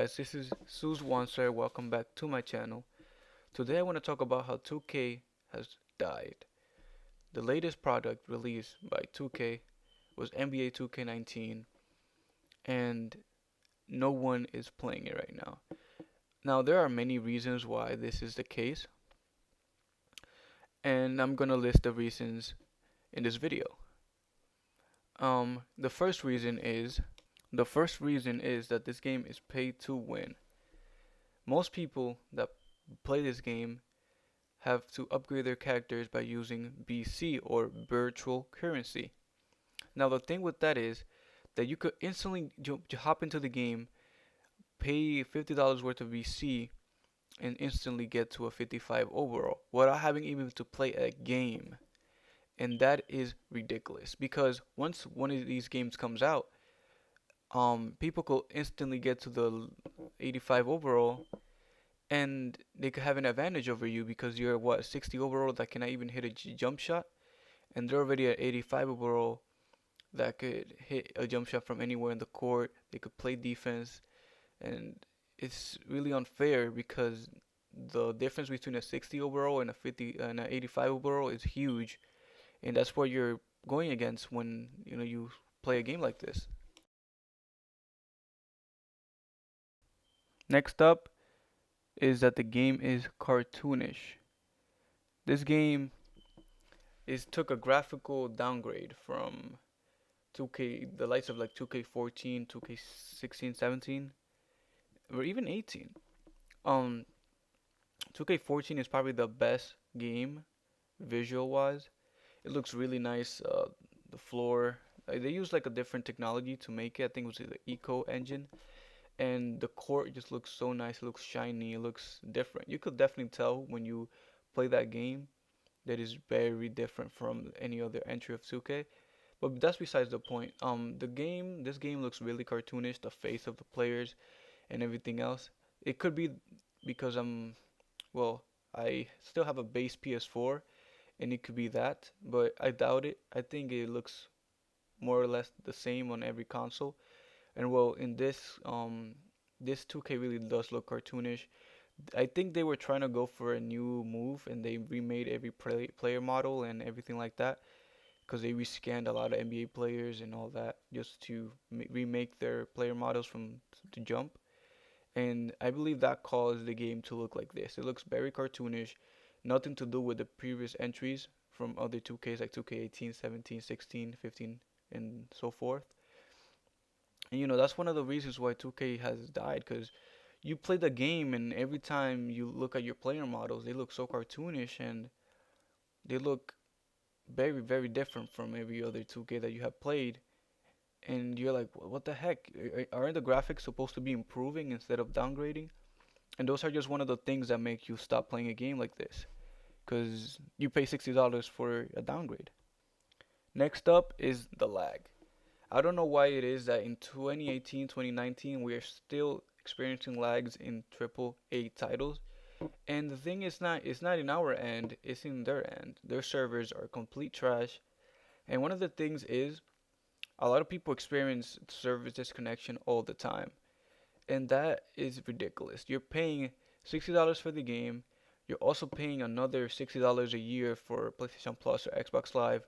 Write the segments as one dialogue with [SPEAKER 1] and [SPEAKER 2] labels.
[SPEAKER 1] guys, this is Suze Wanser. Welcome back to my channel. Today I want to talk about how 2K has died. The latest product released by 2K was NBA 2K19 and no one is playing it right now. Now there are many reasons why this is the case and I'm going to list the reasons in this video. The first reason is that this game is pay to win. Most people that play this game have to upgrade their characters by using BC or virtual currency. Now the thing with that is that you could instantly hop into the game, pay $50 worth of BC, and instantly get to a 55 overall without having even to play a game. And that is ridiculous because once one of these games comes out, people could instantly get to the 85 overall and they could have an advantage over you because you're what 60 overall that cannot even hit a jump shot, and they're already at 85 overall that could hit a jump shot from anywhere in the court. They could play defense, and it's really unfair because the difference between a 60 overall and a 50 and an 85 overall is huge, and that's what you're going against when you play a game like this. Next up is that the game is cartoonish. This game is took a graphical downgrade from 2K, the likes of like 2K14, 2K16, 17, or even 18. Um, 2K14 is probably the best game visual wise. It looks really nice. The floor, they use like a different technology to make it. I think it was the Eco engine, and the court just looks so nice. It looks shiny. It looks different. You could definitely tell when you play that game that is very different from any other entry of 2K. But that's besides the point. This game looks really cartoonish. The face of the players and everything else. It could be because well, I still have a base PS4, and it could be that, but I doubt it. I think it looks more or less the same on every console. And well, in this 2K really does look cartoonish. I think they were trying to go for a new move, and they remade every player model and everything like that, because they rescanned a lot of NBA players and all that just to remake their player models from the jump. And I believe that caused the game to look like this. It looks very cartoonish, nothing to do with the previous entries from other 2Ks like 2K18, 17, 16, 15, and so forth. And that's one of the reasons why 2K has died, because you play the game and every time you look at your player models, they look so cartoonish and they look very, very different from every other 2K that you have played. And you're like, what the heck? Aren't the graphics supposed to be improving instead of downgrading? And those are just one of the things that make you stop playing a game like this, because you pay $60 for a downgrade. Next up is the lag. I don't know why it is that in 2018, 2019, we are still experiencing lags in AAA titles. And the thing is not, it's not in our end, it's in their end. Their servers are complete trash. And one of the things is a lot of people experience service disconnection all the time. And that is ridiculous. You're paying $60 for the game. You're also paying another $60 a year for PlayStation Plus or Xbox Live.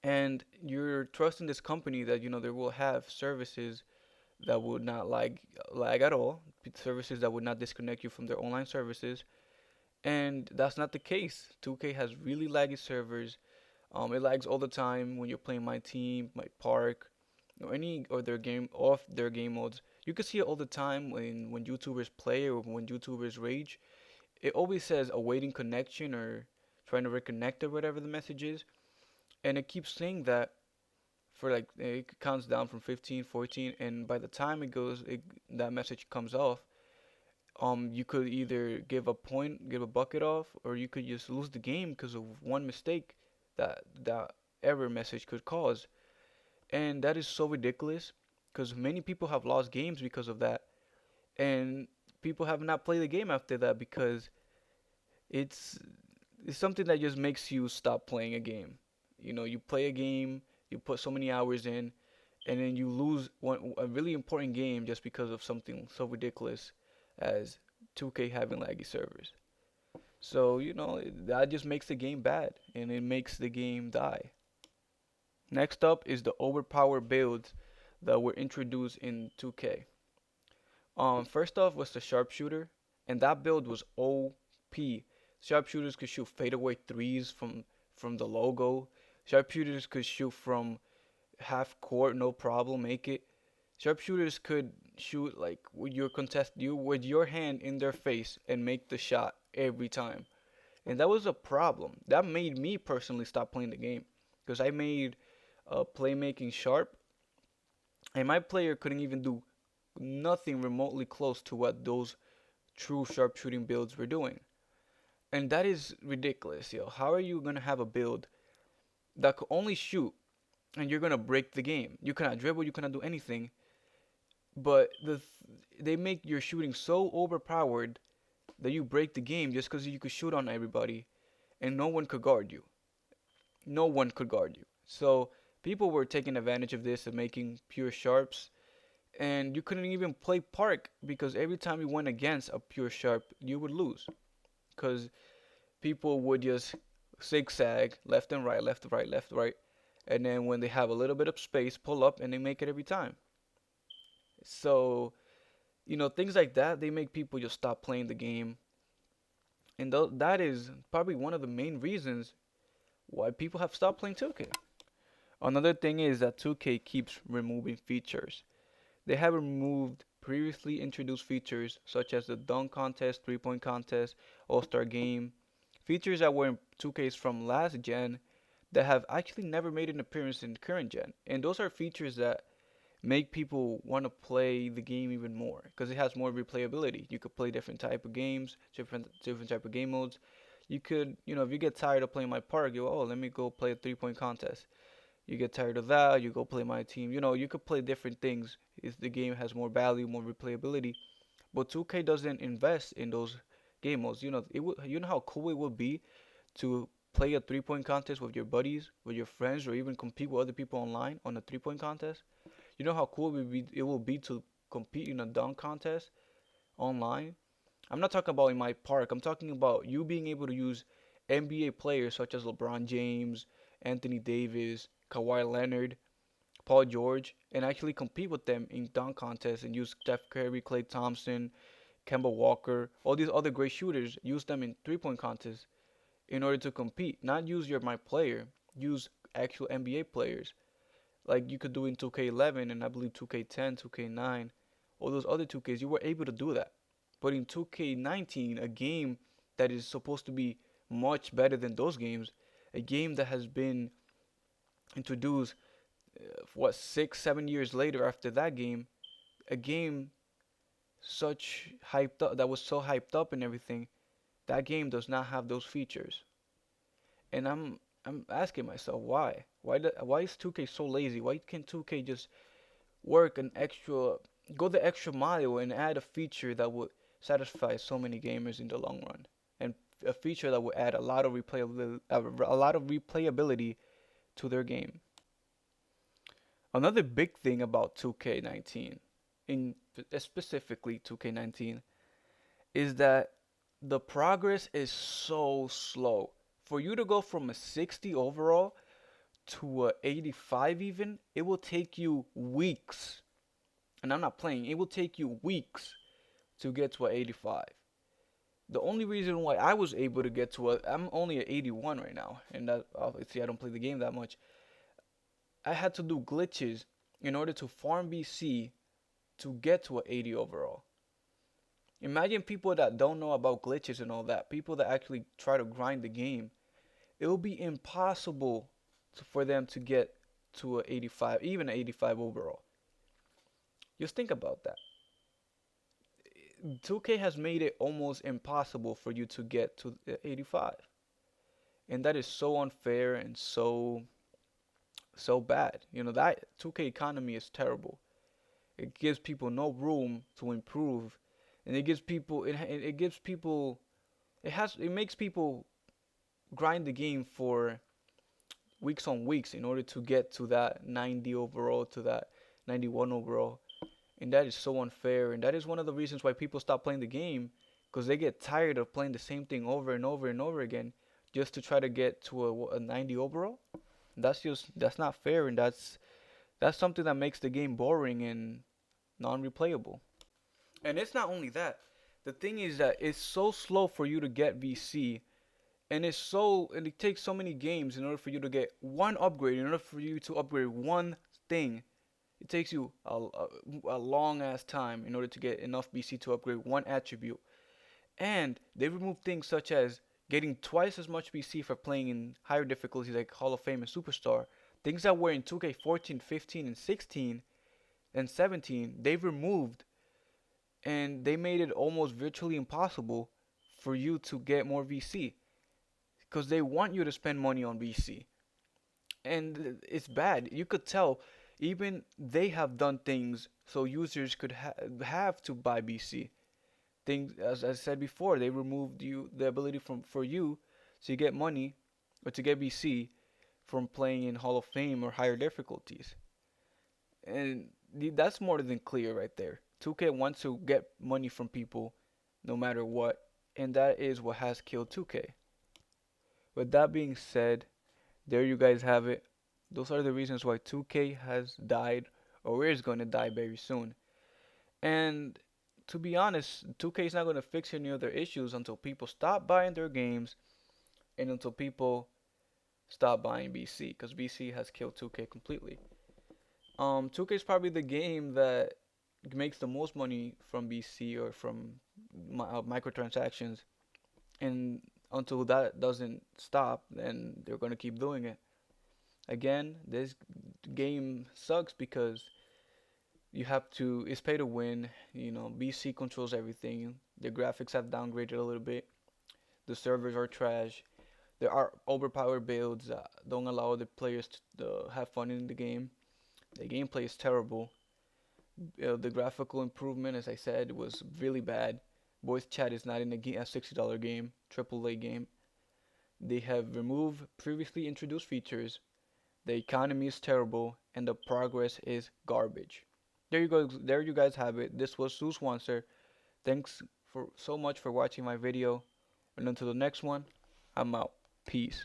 [SPEAKER 1] And you're trusting this company that they will have services that would not lag at all, services that would not disconnect you from their online services. And that's not the case. 2K has really laggy servers. It lags all the time when you're playing My Team, My Park, or any or their game off their game modes. You can see it all the time when YouTubers play or when YouTubers rage. It always says awaiting connection or trying to reconnect or whatever the message is, and it keeps saying that for like it counts down from 15, 14, and by the time that message comes off, you could either give a bucket off, or you could just lose the game because of one mistake that error message could cause. And that is so ridiculous because many people have lost games because of that, and people have not played the game after that because it's it's something that just makes you stop playing a game. You play a game, you put so many hours in, and then you lose a really important game just because of something so ridiculous as 2K having laggy servers. So, that just makes the game bad and it makes the game die. Next up is the overpowered builds that were introduced in 2K. First off was the sharpshooter, and that build was OP. Sharpshooters could shoot fadeaway threes from the logo. Sharpshooters could shoot from half court, no problem, make it. Sharpshooters could shoot like with your hand in their face and make the shot every time. And that was a problem. That made me personally stop playing the game because I made playmaking sharp, and my player couldn't even do nothing remotely close to what those true sharpshooting builds were doing. And that is ridiculous, yo. How are you gonna have a build that could only shoot and you're gonna break the game? You cannot dribble, you cannot do anything, but they make your shooting so overpowered that you break the game just because you could shoot on everybody and no one could guard you. No one could guard you. So people were taking advantage of this and making pure sharps, and you couldn't even play park because every time you went against a pure sharp, you would lose because people would just zigzag left and right, left, right, left, right, and then when they have a little bit of space, pull up and they make it every time. So, things like that, they make people just stop playing the game. And that is probably one of the main reasons why people have stopped playing 2K. Another thing is that 2K keeps removing features. They have removed previously introduced features such as the dunk contest, 3-point contest, All-Star game, features that were in 2Ks from last gen that have actually never made an appearance in current gen. And those are features that make people want to play the game even more because it has more replayability. You could play different type of games, different type of game modes. You could, if you get tired of playing my park, you let me go play a 3-point contest. You get tired of that, you go play my team. You could play different things if the game has more value, more replayability. But 2K doesn't invest in those game modes. You know how cool it would be to play a 3-point contest with your buddies, with your friends, or even compete with other people online on a 3-point contest. You know how cool it will be to compete in a dunk contest online. I'm not talking about in my park. I'm talking about you being able to use NBA players such as LeBron James, Anthony Davis, Kawhi Leonard, Paul George, and actually compete with them in dunk contests and use Steph Curry, Klay Thompson, Kemba Walker, all these other great shooters, use them in 3-point contests in order to compete. Not use my player, use actual NBA players. Like you could do in 2K11 and I believe 2K10, 2K9, all those other 2Ks, you were able to do that. But in 2K19, a game that is supposed to be much better than those games, a game that has been introduced, 6, 7 years later after that game, a game such hyped up that was so hyped up and everything, that game does not have those features. And I'm asking myself why? Why is 2K so lazy? Why can't 2K just work an extra go the extra mile and add a feature that would satisfy so many gamers in the long run? And a feature that would add a lot of replayability to their game. Another big thing about 2K19, in specifically 2K19, is that the progress is so slow. For you to go from a 60 overall to a 85 even, it will take you weeks. And I'm not playing, it will take you weeks to get to a 85. The only reason why I was able to get to I'm only at 81 right now, and that obviously I don't play the game that much. I had to do glitches in order to farm BC to get to an 80 overall. Imagine people that don't know about glitches and all that, people that actually try to grind the game. It will be impossible for them to get to an 85, even an 85 overall. Just think about that. 2K has made it almost impossible for you to get to 85. And that is so unfair and so bad. That 2K economy is terrible. It gives people no room to improve, and it makes people grind the game for weeks on weeks in order to get to that 90 overall, to that 91 overall. And that is so unfair. And that is one of the reasons why people stop playing the game, because they get tired of playing the same thing over and over and over again just to try to get to a 90 overall. That's not fair, and that's something that makes the game boring and non-replayable. And it's not only that. The thing is that it's so slow for you to get VC, and it takes so many games in order for you to get one upgrade. In order for you to upgrade one thing, it takes you a long ass time in order to get enough BC to upgrade one attribute. And they remove things such as getting twice as much BC for playing in higher difficulties like Hall of Fame and Superstar. Things that were in 2K14, 15, and 16 and 17, they've removed, and they made it almost virtually impossible for you to get more VC because they want you to spend money on VC. And it's bad. You could tell even they have done things so users could have to buy BC. Things, as I said before, they removed the ability for you to get money or to get BC from playing in Hall of Fame or higher difficulties. And that's more than clear right there. 2K wants to get money from people no matter what, and that is what has killed 2K. With that being said, there you guys have it. Those are the reasons why 2K has died or is going to die very soon. And to be honest, 2K is not going to fix any other issues until people stop buying their games and until people stop buying BC, because BC has killed 2K completely. 2K is probably the game that makes the most money from BC or from microtransactions, and until that doesn't stop, then they're going to keep doing it. Again, this game sucks because it's pay to win. BC controls everything. The graphics have downgraded a little bit. The servers are trash. There are overpowered builds that don't allow the players to have fun in the game. The gameplay is terrible. The graphical improvement, as I said, was really bad. Voice chat is not in a $60 game, AAA game. They have removed previously introduced features. The economy is terrible, and the progress is garbage. There you go. There you guys have it. This was Sue Swanser. Thanks for so much for watching my video, and until the next one, I'm out. Peace.